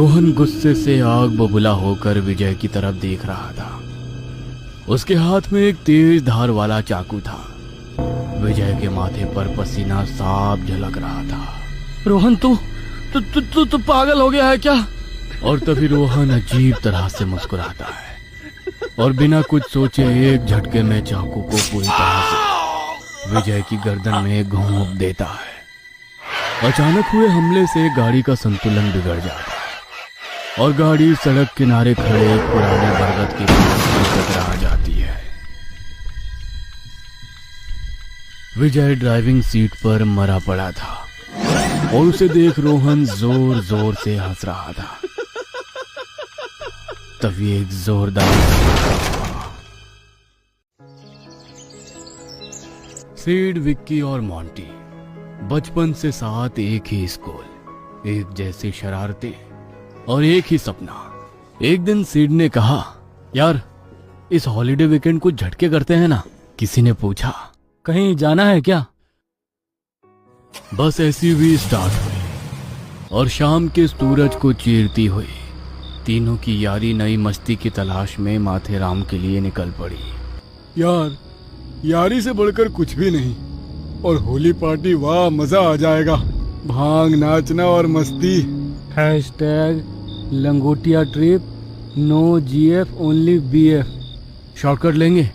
रोहन गुस्से से आग बबूला होकर विजय की तरफ देख रहा था। उसके हाथ में एक तेज धार वाला चाकू था। विजय के माथे पर पसीना साफ झलक रहा था। रोहन तू पागल हो गया है क्या? और तभी रोहन अजीब तरह से मुस्कुराता है और बिना कुछ सोचे एक झटके में चाकू को पूरी तरह से विजय की गर्दन में घोंप देता है। अचानक हुए हमले से गाड़ी का संतुलन बिगड़ जाता है और गाड़ी सड़क किनारे खड़े एक पुराने बरगद के पेड़ से टकरा जाती है। विजय ड्राइविंग सीट पर मरा पड़ा था और उसे देख रोहन जोर जोर से हंस रहा था। तभी एक जोरदार सीड, विक्की और मॉन्टी बचपन से साथ एक ही स्कूल, एक जैसी शरारतें और एक ही सपना। एक दिन सीड ने कहा, यार इस हॉलिडे वीकेंड कुछ झटके करते हैं ना। किसी ने पूछा, कहीं जाना है क्या? बस ऐसी भी स्टार्ट हुई और शाम के सूरज को चीरती हुई तीनों की यारी नई मस्ती की तलाश में माथेरान के लिए निकल पड़ी। यार यारी से बढ़कर कुछ भी नहीं। और होली पार्टी, वाह मजा आ जाएगा। भांग, नाचना और मस्ती। हैशटैग लंगोटिया trip, no GF only BF. Shortcut लेंगे,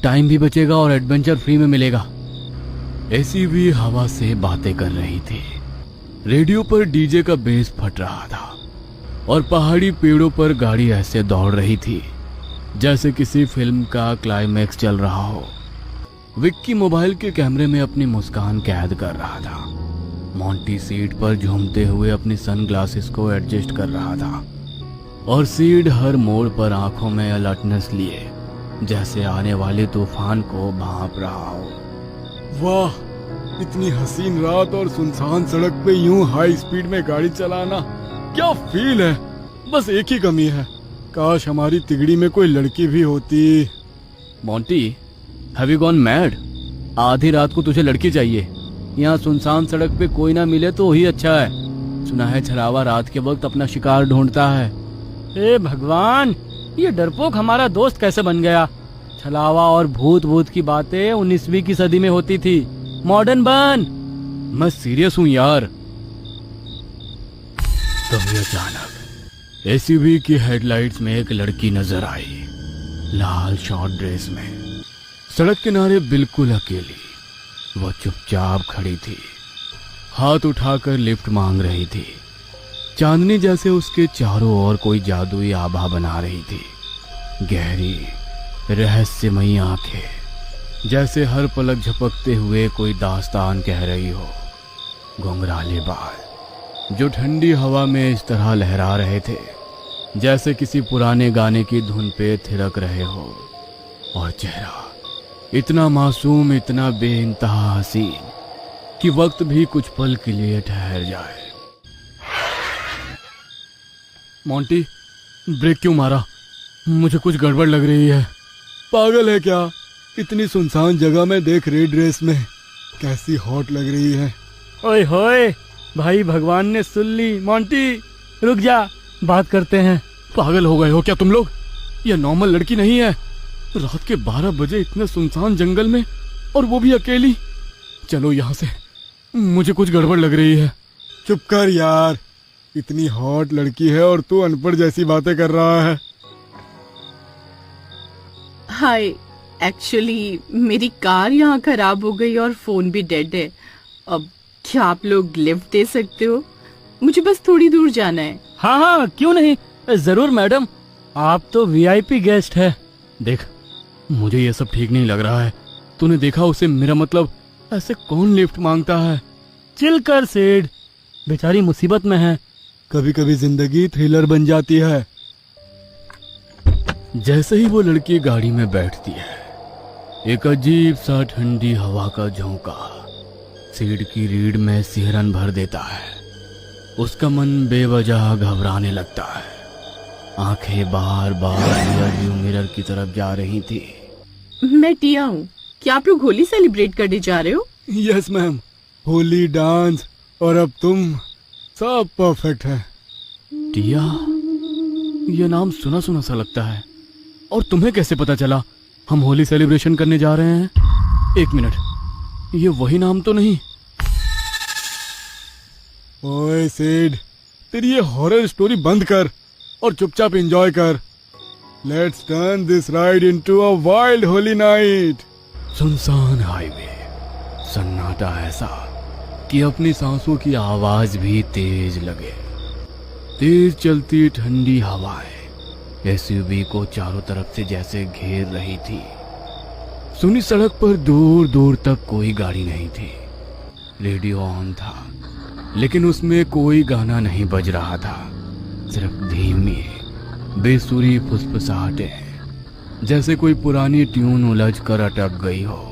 टाइम भी बचेगा और एडवेंचर फ्री में मिलेगा। ऐसी भी हवा से बातें कर रही थी। रेडियो पर डीजे का बेस फट रहा था और पहाड़ी पेड़ों पर गाड़ी ऐसे दौड़ रही थी जैसे किसी फिल्म का क्लाइमैक्स चल रहा हो। विक्की मोबाइल के कैमरे में अपनी मुस्कान कैद कर रहा था। मॉन्टी सीट पर झूमते हुए अपनी सनग्लासेस को एडजस्ट कर रहा था और सीड हर मोड़ पर आंखों में अलर्टनेस लिए जैसे आने वाले तूफान को भांप रहा हो। वाह, इतनी हसीन रात और सुनसान सड़क पे यूं हाई स्पीड में गाड़ी चलाना, क्या फील है। बस एक ही कमी है, काश हमारी तिगड़ी में कोई लड़की भी होती। Monty, have you gone mad? आधी रात को तुझे लड़की चाहिए? यहाँ सुनसान सड़क पे कोई ना मिले तो ही अच्छा है। सुना है छलावा रात के वक्त अपना शिकार ढूंढता है। ए भगवान, ये डरपोक हमारा दोस्त कैसे बन गया? छलावा और भूत की बातें 19वीं की सदी में होती थी। मॉडर्न बन। मैं सीरियस हूँ यार। तभी अचानक एसयूवी की हेडलाइट्स में एक लड़की नजर आई, लाल शॉर्ट ड्रेस में, सड़क किनारे बिल्कुल अकेली। वह चुपचाप खड़ी थी, हाथ उठाकर लिफ्ट मांग रही थी। चांदनी जैसे उसके चारों ओर कोई जादुई आभा बना रही थी। गहरी रहस्यमयी आंखें जैसे हर पलक झपकते हुए कोई दास्तान कह रही हो। घुंघराले बाल जो ठंडी हवा में इस तरह लहरा रहे थे जैसे किसी पुराने गाने की धुन पे थिरक रहे हो। और चेहरा इतना मासूम, इतना बेइंतहा हसीन कि वक्त भी कुछ पल के लिए ठहर जाए। मॉन्टी, ब्रेक क्यों मारा? मुझे कुछ गड़बड़ लग रही है। पागल है क्या? इतनी सुनसान जगह में देख, रेड ड्रेस में कैसी हॉट लग रही है। ओए होए, भाई भगवान ने सुन ली। मॉन्टी रुक जा, बात करते हैं। पागल हो गए हो क्या तुम लोग? यह नॉर्मल लड़की नहीं है। रात के 12 बजे इतने सुनसान जंगल में, और वो भी अकेली। चलो यहाँ से, मुझे कुछ गड़बड़ लग रही है। चुप कर यार, इतनी हॉट लड़की है और तू अनपढ़ जैसी बातें कर रहा है। हाय, एक्चुअली मेरी कार यहाँ खराब हो गई और फोन भी डेड है। अब क्या आप लोग लिफ्ट दे सकते हो? मुझे बस थोड़ी दूर जाना है। हाँ, क्यों नहीं, जरूर मैडम, आप तो वीआईपी गेस्ट है। देख, मुझे ये सब ठीक नहीं लग रहा है। तूने देखा उसे? मेरा मतलब, ऐसे कौन लिफ्ट मांगता है? चिल कर सेठ, बेचारी मुसीबत में है। कभी कभी जिंदगी थ्रिलर बन जाती है। जैसे ही वो लड़की गाड़ी में बैठती है, एक अजीब सा ठंडी हवा का झोंका सीट की रीढ़ में सिहरन भर देता है। उसका मन बेवजह घबराने लगता है। आंखें बार बार रियरव्यू मिरर की तरफ जा रही थी। मैं टिया हूँ। क्या आप लोग होली सेलिब्रेट करने जा रहे हो? यस मैम, होली, डांस और अब तुम, सब परफेक्ट है। टिया, ये नाम सुना सुना सा लगता है। और तुम्हें कैसे पता चला हम होली सेलिब्रेशन करने जा रहे हैं? एक मिनट, ये वही नाम तो नहीं? ओए सिड, तेरी ये हॉरर स्टोरी बंद कर और चुपचाप एंजॉय कर। Let's turn this ride into a wild Holi night. सुनसान हाईवे, सन्नाटा ऐसा कि अपनी सांसों की आवाज भी तेज लगे। तेज चलती ठंडी हवाएं एसयूवी को चारों तरफ से जैसे घेर रही थी। सुनी सड़क पर दूर दूर तक कोई गाड़ी नहीं थी। रेडियो ऑन था, लेकिन उसमें कोई गाना नहीं बज रहा था। सिर्फ धीमी बेसुरी फुसफुसाहटें, जैसे कोई पुरानी ट्यून उलझ कर अटक गई हो,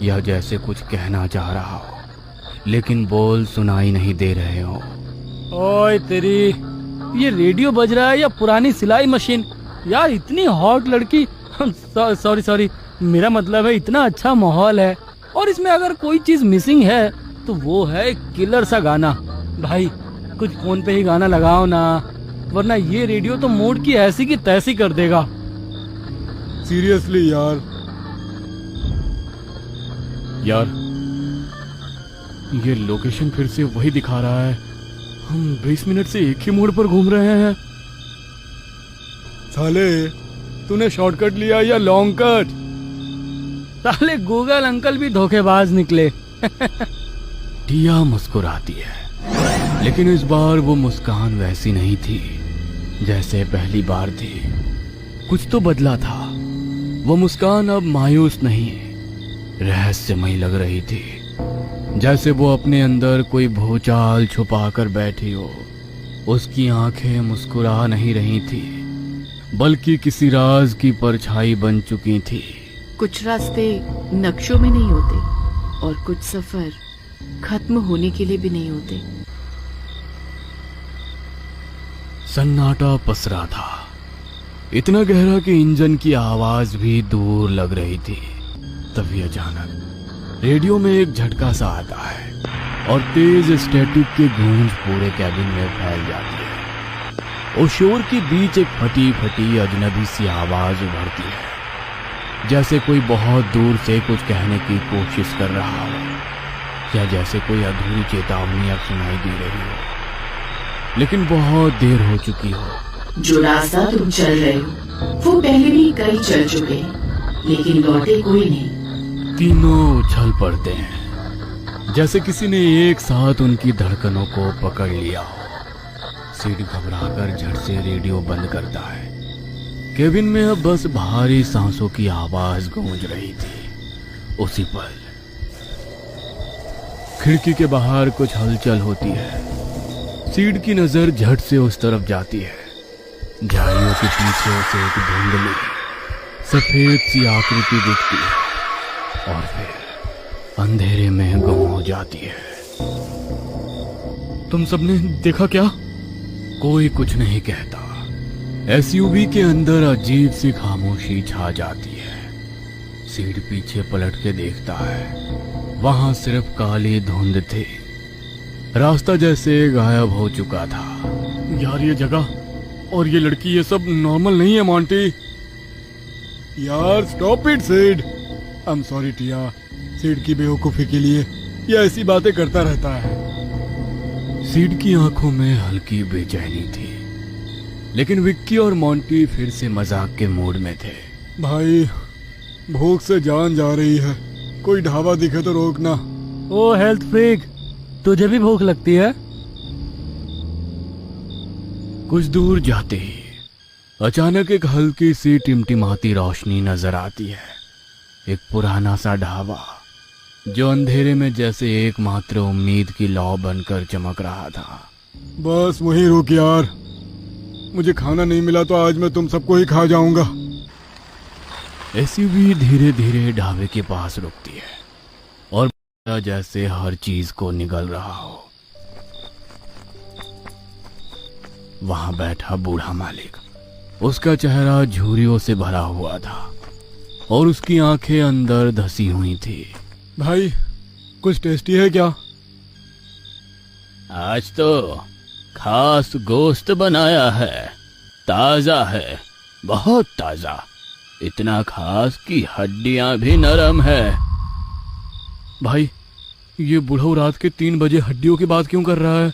या जैसे कुछ कहना चाह रहा हो लेकिन बोल सुनाई नहीं दे रहे हो। ओए तेरी, ये रेडियो बज रहा है या पुरानी सिलाई मशीन? यार इतनी हॉट लड़की, सॉरी सॉरी, मेरा मतलब है इतना अच्छा माहौल है और इसमें अगर कोई चीज मिसिंग है तो वो है एक किलर सा गाना। भाई कुछ फोन पे ही गाना लगाओ ना, वरना ये रेडियो तो मूड की ऐसी की तैसी कर देगा। सीरियसली यार, ये लोकेशन फिर से वही दिखा रहा है। हम 20 मिनट से एक ही मोड़ पर घूम रहे हैं। साले, तूने शॉर्टकट लिया या लॉन्ग कट? साले गूगल अंकल भी धोखेबाज निकले। टिया मुस्कुराती है, लेकिन इस बार वो मुस्कान वैसी नहीं थी जैसे पहली बार थी। कुछ तो बदला था। वो मुस्कान अब मायूस नहीं, रहस्यमयी लग रही थी, जैसे वो अपने अंदर कोई भूचाल छुपा कर बैठी हो। उसकी आंखें मुस्कुरा नहीं रही थी, बल्कि किसी राज की परछाई बन चुकी थी। कुछ रास्ते नक्शों में नहीं होते और कुछ सफर खत्म होने के लिए भी नहीं होते। सन्नाटा पसरा था, इतना गहरा कि इंजन की आवाज भी दूर लग रही थी। तभी अचानक रेडियो में एक झटका सा आता है और तेज स्टैटिक की गूंज पूरे कैबिन में फैल जाती है। और शोर के बीच एक फटी फटी अजनबी सी आवाज उभरती है, जैसे कोई बहुत दूर से कुछ कहने की कोशिश कर रहा हो, या जैसे कोई अधूरी चेतावनी अब सुनाई दे रही हो, लेकिन बहुत देर हो चुकी हो। जो रास्ता तुम चल रहे हो वो पहले भी कई चल चुके हैं, लेकिन लौटे कोई नहीं। तीनों उछल पड़ते हैं, जैसे किसी ने एक साथ उनकी धड़कनों को पकड़ लिया हो। सीट घबराकर झट से रेडियो बंद करता है। केबिन में अब बस भारी सांसों की आवाज गूंज रही थी। उसी पल खिड़की के बाहर कुछ हलचल होती है। सीट की नजर झट से उस तरफ जाती है। झाड़ियों के पीछे से एक धुंधली सफेद सी आकृति दिखती है और फिर अंधेरे में गुम हो जाती है। तुम सबने देखा क्या? कोई कुछ नहीं कहता। एसयूवी के अंदर अजीब सी खामोशी छा जाती है। सीट पीछे पलट के देखता है, वहां सिर्फ काली धुंध थी। रास्ता जैसे गायब हो चुका था। यार ये जगह और ये लड़की, ये सब नॉर्मल नहीं है मॉन्टी। यार stop it Sid. I am sorry Tia, Sid की बेवकूफी के लिए ये ऐसी बातें करता रहता है। सिड की आंखों में हल्की बेचैनी थी, लेकिन विक्की और मॉन्टी फिर से मजाक के मूड में थे। भाई भूख से जान जा रही है, कोई ढाबा दिखे तो रोकना। ओ हेल्थ फ्रीक, तुझे भी भूख लगती है? कुछ दूर जाते ही अचानक एक हल्की सी टिमटिमाती रोशनी नजर आती है। एक पुराना सा ढाबा जो अंधेरे में जैसे एकमात्र उम्मीद की लौ बनकर चमक रहा था। बस वहीं रुक यार, मुझे खाना नहीं मिला तो आज मैं तुम सबको ही खा जाऊंगा। एसयूवी धीरे धीरे ढाबे के पास रुकती है और जैसे हर चीज को निगल रहा हो। वहां बैठा बूढ़ा मालिक, उसका चेहरा झुर्रियों से भरा हुआ था और उसकी आंखें अंदर धसी हुई थी। भाई कुछ टेस्टी है क्या? आज तो खास गोश्त बनाया है, ताजा है, बहुत ताजा, इतना खास कि हड्डियां भी नरम है। भाई ये बुढ़ऊ रात के 3 बजे हड्डियों की बात क्यों कर रहा है?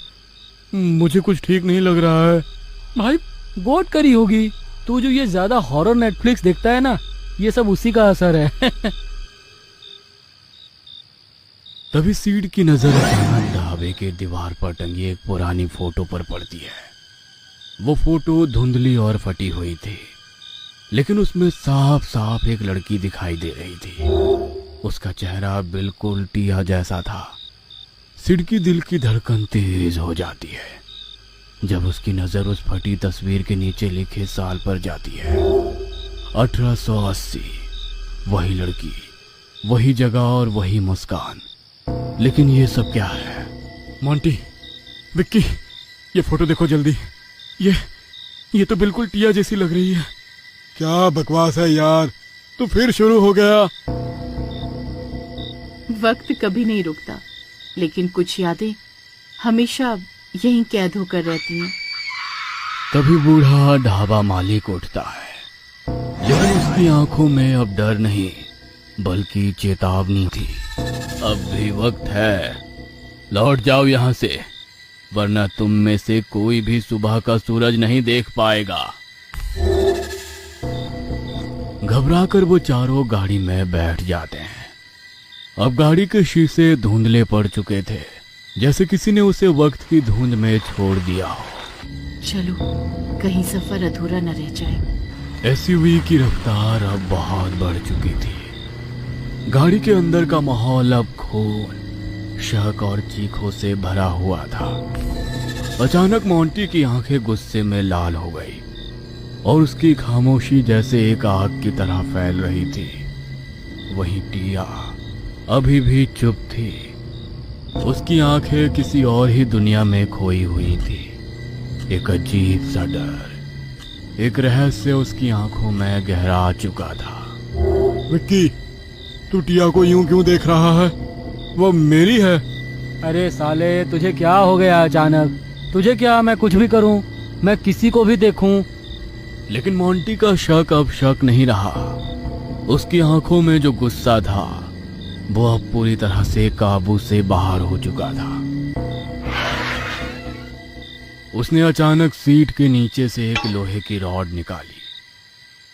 मुझे कुछ ठीक नहीं लग रहा है। भाई गोट करी होगी। तू जो ये ज्यादा हॉरर नेटफ्लिक्स देखता है ना, ये सब उसी का असर है। तभी सीड की नजर अचानक ढाबे के दीवार पर टंगी एक पुरानी फोटो पर पड़ती है। वो फोटो धुंधली और फटी हुई थी, लेकिन उसमें साफ साफ एक लड़की दिखाई दे रही थी। उसका चेहरा बिल्कुल टिया जैसा था। सीड की दिल की धड़कन तेज हो जाती है जब उसकी नजर उस फटी तस्वीर के नीचे लिखे साल पर जाती है। 1880। वही लड़की, वही जगह और वही मुस्कान। लेकिन ये सब क्या है? मोंटी, विक्की, ये फोटो देखो जल्दी। ये तो बिल्कुल टिया जैसी लग रही है। क्या बकवास है यार, तो फिर शुरू हो गया। वक्त कभी नहीं रुकता, लेकिन कुछ यादें हमेशा यहीं कैद होकर रहती हैं। तभी बूढ़ा ढाबा मालिक उठता है, लेकिन उसकी आंखों में अब डर नहीं बल्कि चेतावनी थी। अब भी वक्त है, लौट जाओ यहां से, वरना तुम में से कोई भी सुबह का सूरज नहीं देख पाएगा। घबराकर वो चारों गाड़ी में बैठ जाते हैं। अब गाड़ी के शीशे धुंधले पड़ चुके थे, जैसे किसी ने उसे वक्त की धुंध में छोड़ दिया हो। चलो, कहीं सफर अधूरा न रह जाए। एसयूवी की रफ्तार अब बहुत बढ़ चुकी थी। गाड़ी के अंदर का माहौल अब खून, शक और चीखों से भरा हुआ था। अचानक मोंटी की आंखें गुस्से में लाल हो गई और उसकी खामोशी जैसे एक आग की तरह फैल रही थी। वहीं टिया अभी भी चुप थी। उसकी आंखें किसी और ही दुनिया में खोई हुई थी। एक अजीब सा डर, एक रहस्य उसकी आंखों में गहरा चुका था। विक्की, तू टिया को यूं क्यों देख रहा है? वो मेरी है। अरे साले, तुझे क्या हो गया अचानक? तुझे क्या मैं कुछ भी करूं, मैं किसी को भी देखूं? लेकिन मोंटी का शक अब शक नहीं रहा। उसकी आंखों में जो गुस्सा था वो अब पूरी तरह से काबू से बाहर हो चुका था। उसने अचानक सीट के नीचे से एक लोहे की रॉड निकाली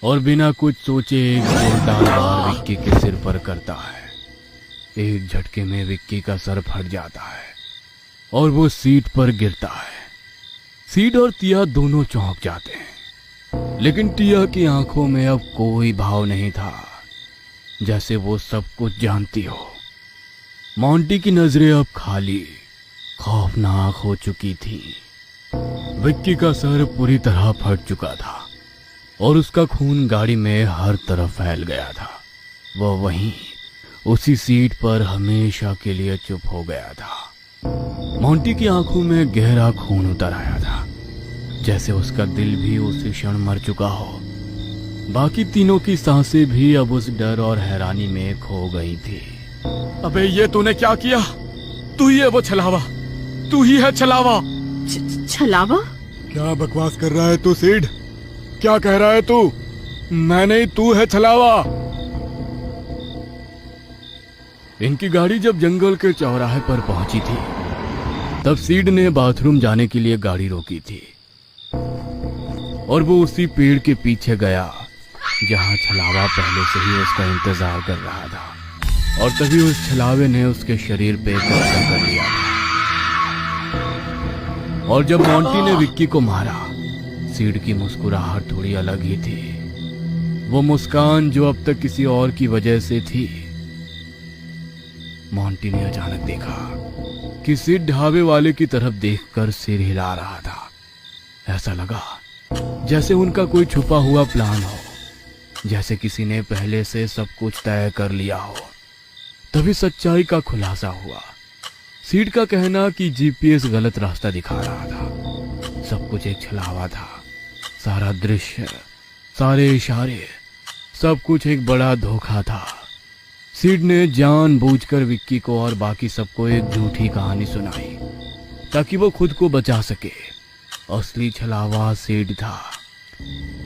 और बिना कुछ सोचे एक जोरदार वार विक्की के सिर पर करता है। एक झटके में विक्की का सर फट जाता है और वो सीट पर गिरता है। सीट और टिया दोनों चौंक जाते हैं, लेकिन टिया की आंखों में अब कोई भाव नहीं था, जैसे वो सब कुछ जानती हो। मोंटी की नजरें अब खाली, खौफनाक हो चुकी थी। विक्की का सर पूरी तरह फट चुका था और उसका खून गाड़ी में हर तरफ फैल गया था। वह वहीं उसी सीट पर हमेशा के लिए चुप हो गया था। मोंटी की आंखों में गहरा खून उतर आया था, जैसे उसका दिल भी उसी क्षण मर चुका हो। बाकी तीनों की सांसें भी अब उस डर और हैरानी में खो गई थी। अबे ये तूने क्या किया? तू ही है वो छलावा, तू ही है छलावा। छलावा? क्या बकवास कर रहा है तू सीड? क्या कह रहा है तू? मैं नहीं, तू है छलावा। इनकी गाड़ी जब जंगल के चौराहे पर पहुंची थी, तब सीड ने बाथरूम जाने के लिए गाड़ी रोकी थी और वो उसी पेड़ के पीछे गया जहां छलावा पहले से ही उसका इंतजार कर रहा था। और तभी उस छलावे ने उसके शरीर पे कब्जा कर लिया था। और जब मोंटी ने विक्की को मारा, सीड की मुस्कुराहट थोड़ी अलग ही थी। वो मुस्कान जो अब तक किसी और की वजह से थी। मोंटी ने अचानक देखा कि सीड ढाबे वाले की तरफ देखकर सिर हिला रहा था। ऐसा लगा जैसे उनका कोई छुपा हुआ प्लान हो, जैसे किसी ने पहले से सब कुछ तय कर लिया हो। तभी सच्चाई का खुलासा हुआ। सीड का कहना कि जीपीएस गलत रास्ता दिखा रहा था। सब कुछ एक छलावा था। सारा दृश्य, सारे इशारे, सब कुछ एक बड़ा धोखा था। सीड ने जानबूझकर विक्की को और बाकी सबको एक झूठी कहानी सुनाई ताकि वो खुद को बचा सके। असली छलावा सीड था।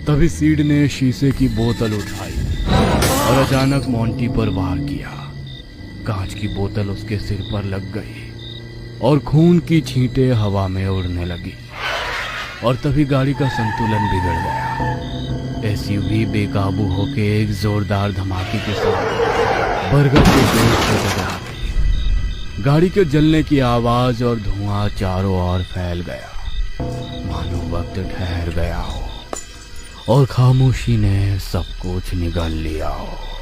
तभी सीड ने शीशे की बोतल उठाई और अचानक मोंटी पर वार किया। कांच की बोतल उसके सिर पर लग गई और खून की छींटें हवा में उड़ने लगी और तभी गाड़ी का संतुलन बिगड़ गया। एसयूवी बेकाबू होकर एक जोरदार धमाके के साथ बरगद के पेड़ से टकरा गई। गाड़ी के जलने की आवाज और धुआं चारों ओर फैल गया, मानो वक्त ठहर गया हो और खामोशी ने सब कुछ निगल लिया हो।